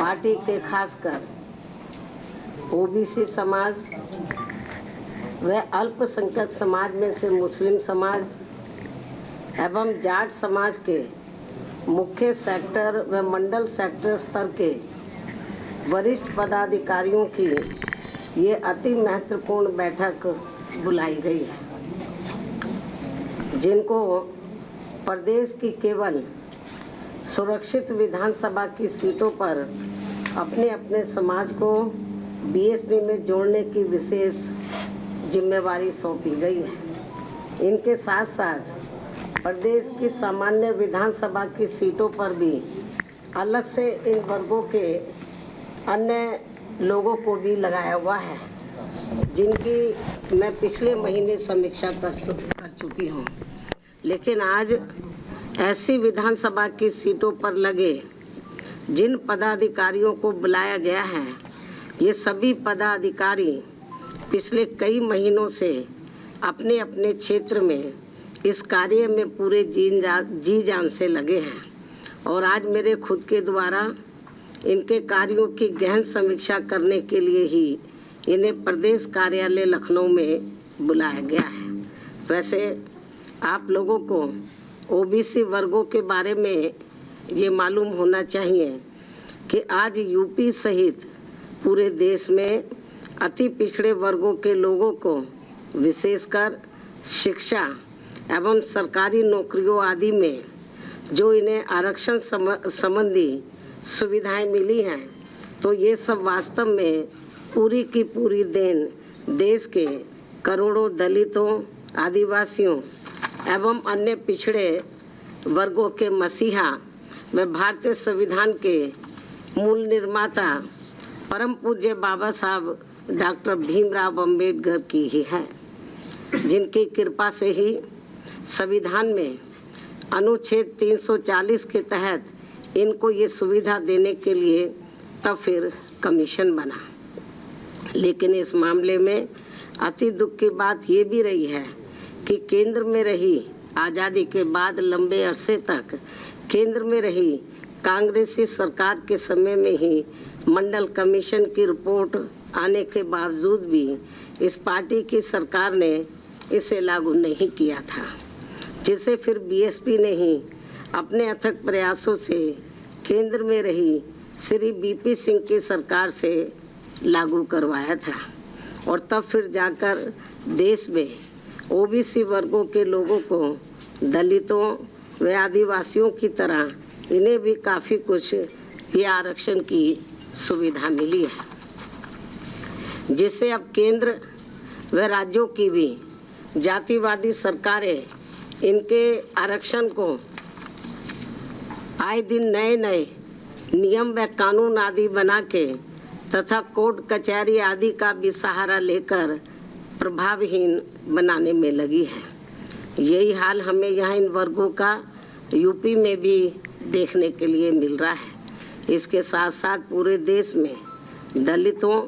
Party के खासकर OBC समाज व अल्पसंख्यक समाज में से मुस्लिम समाज एवं जाट समाज के मुख्य सेक्टर व मंडल सेक्टर स्तर के वरिष्ठ पदाधिकारियों की ये अति महत्वपूर्ण बैठक बुलाई गई है, जिनको प्रदेश की केवल सुरक्षित विधानसभा की सीटों पर अपने अपने समाज को बीएसपी में जोड़ने की विशेष जिम्मेवारी सौंपी गई है। इनके साथ साथ प्रदेश की सामान्य विधानसभा की सीटों पर भी अलग से इन वर्गों के अन्य लोगों को भी लगाया हुआ है, जिनकी मैं पिछले महीने समीक्षा कर चुकी हूँ। लेकिन आज ऐसी विधानसभा की सीटों पर लगे जिन पदाधिकारियों को बुलाया गया है, ये सभी पदाधिकारी पिछले कई महीनों से अपने अपने क्षेत्र में इस कार्य में पूरे जी जान से लगे हैं और आज मेरे खुद के द्वारा इनके कार्यों की गहन समीक्षा करने के लिए ही इन्हें प्रदेश कार्यालय लखनऊ में बुलाया गया है। वैसे आप लोगों को ओबीसी वर्गों के बारे में ये मालूम होना चाहिए कि आज यूपी सहित पूरे देश में अति पिछड़े वर्गों के लोगों को विशेषकर शिक्षा एवं सरकारी नौकरियों आदि में जो इन्हें आरक्षण संबंधी सुविधाएं मिली हैं, तो ये सब वास्तव में पूरी की पूरी देन देश के करोड़ों दलितों, आदिवासियों एवं अन्य पिछड़े वर्गों के मसीहा व भारतीय संविधान के मूल निर्माता परम पूज्य बाबा साहब डॉक्टर भीमराव अंबेडकर की ही है, जिनकी कृपा से ही संविधान में अनुच्छेद 340 के तहत इनको ये सुविधा देने के लिए तब फिर कमीशन बना। लेकिन इस मामले में अति दुख की बात ये भी रही है कि केंद्र में रही आज़ादी के बाद लंबे अरसे तक केंद्र में रही कांग्रेसी सरकार के समय में ही मंडल कमीशन की रिपोर्ट आने के बावजूद भी इस पार्टी की सरकार ने इसे लागू नहीं किया था, जिसे फिर बीएसपी ने ही अपने अथक प्रयासों से केंद्र में रही श्री बीपी सिंह की सरकार से लागू करवाया था और तब फिर जाकर देश में ओबीसी वर्गों के लोगों को दलितों व आदिवासियों की तरह इन्हें भी काफ़ी कुछ ये आरक्षण की सुविधा मिली है, जिससे अब केंद्र व राज्यों की भी जातिवादी सरकारें इनके आरक्षण को आए दिन नए नए नियम व कानून आदि बना के तथा कोर्ट कचहरी आदि का भी सहारा लेकर प्रभावहीन बनाने में लगी है। यही हाल हमें यहाँ इन वर्गों का यूपी में भी देखने के लिए मिल रहा है। इसके साथ साथ पूरे देश में दलितों,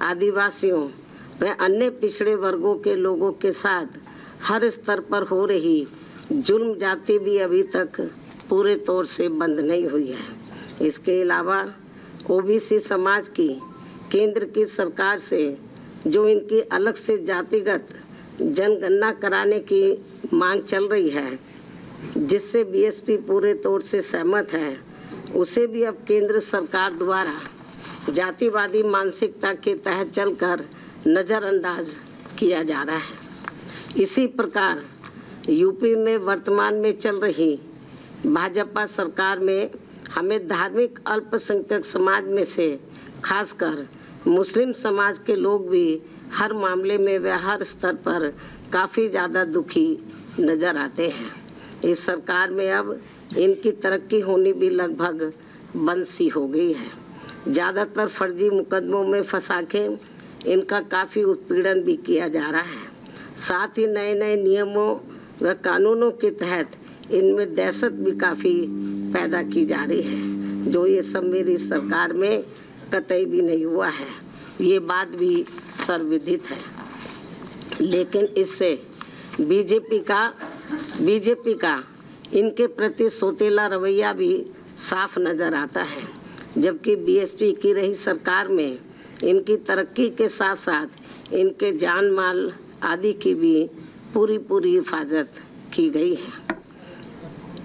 आदिवासियों व अन्य पिछड़े वर्गों के लोगों के साथ हर स्तर पर हो रही जुल्म जाति भी अभी तक पूरे तौर से बंद नहीं हुई है। इसके अलावा ओबीसी समाज की केंद्र की सरकार से जो इनकी अलग से जातिगत जनगणना कराने की मांग चल रही है, जिससे बीएसपी पूरे तौर से सहमत है, उसे भी अब केंद्र सरकार द्वारा जातिवादी मानसिकता के तहत चलकर नज़रअंदाज किया जा रहा है। इसी प्रकार यूपी में वर्तमान में चल रही भाजपा सरकार में हमें धार्मिक अल्पसंख्यक समाज में से खासकर मुस्लिम समाज के लोग भी हर मामले में व हर स्तर पर काफ़ी ज़्यादा दुखी नज़र आते हैं। इस सरकार में अब इनकी तरक्की होनी भी लगभग बंद सी हो गई है। ज़्यादातर फर्जी मुकदमों में फंसा के इनका काफ़ी उत्पीड़न भी किया जा रहा है। साथ ही नए नए नियमों व कानूनों के तहत इनमें दहशत भी काफ़ी पैदा की जा रही है, जो ये सब मेरी सरकार में कतई भी नहीं हुआ है। ये बात भी सर्वविदित है। लेकिन इससे बीजेपी का इनके प्रति सोतेला रवैया भी साफ नज़र आता है। जबकि बीएसपी की रही सरकार में इनकी तरक्की के साथ साथ इनके जान माल आदि की भी पूरी हिफाजत की गई है।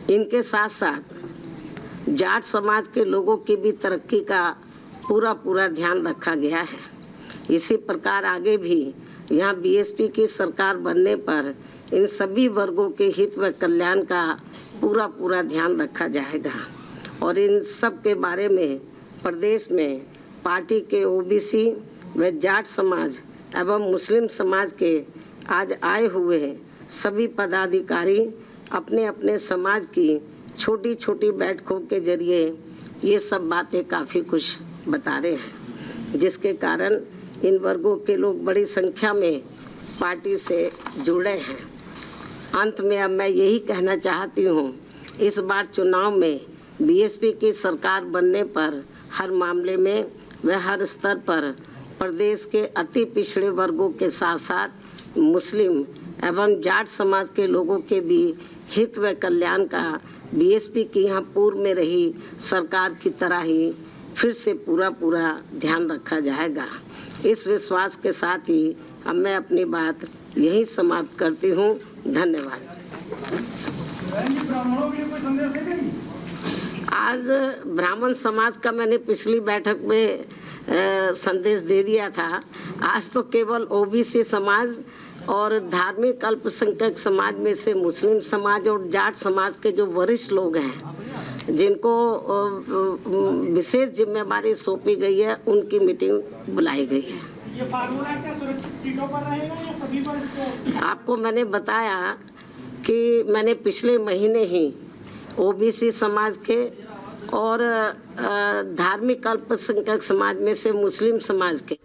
इनके साथ साथ जाट समाज के लोगों की भी तरक्की का पूरा ध्यान रखा गया है। इसी प्रकार आगे भी यहाँ बीएसपी की सरकार बनने पर इन सभी वर्गों के हित व कल्याण का पूरा ध्यान रखा जाएगा और इन सब के बारे में प्रदेश में पार्टी के ओबीसी व जाट समाज एवं मुस्लिम समाज के आज आए हुए सभी पदाधिकारी अपने अपने समाज की छोटी बैठकों के जरिए ये सब बातें काफ़ी कुछ बता रहे हैं, जिसके कारण इन वर्गों के लोग बड़ी संख्या में पार्टी से जुड़े हैं। अंत में अब मैं यही कहना चाहती हूँ, इस बार चुनाव में बीएसपी की सरकार बनने पर हर मामले में व हर स्तर पर प्रदेश के अति पिछड़े वर्गों के साथ साथ मुस्लिम एवं जाट समाज के लोगों के भी हित व कल्याण का बीएसपी की यहाँ पूर्व में रही सरकार की तरह ही फिर से पूरा ध्यान रखा जाएगा। इस विश्वास के साथ ही अब मैं अपनी बात यही समाप्त करती हूँ। धन्यवाद। आज ब्राह्मण समाज का मैंने पिछली बैठक में संदेश दे दिया था। आज तो केवल ओबीसी समाज और धार्मिक अल्पसंख्यक समाज में से मुस्लिम समाज और जाट समाज के जो वरिष्ठ लोग हैं, जिनको विशेष जिम्मेदारी सौंपी गई है, उनकी मीटिंग बुलाई गई है। ये फार्मूला क्या सुरक्षित सीटों पर रहेगा या सभी पर इसको? आपको मैंने बताया कि मैंने पिछले महीने ही ओबीसी समाज के और धार्मिक अल्पसंख्यक समाज में से मुस्लिम समाज के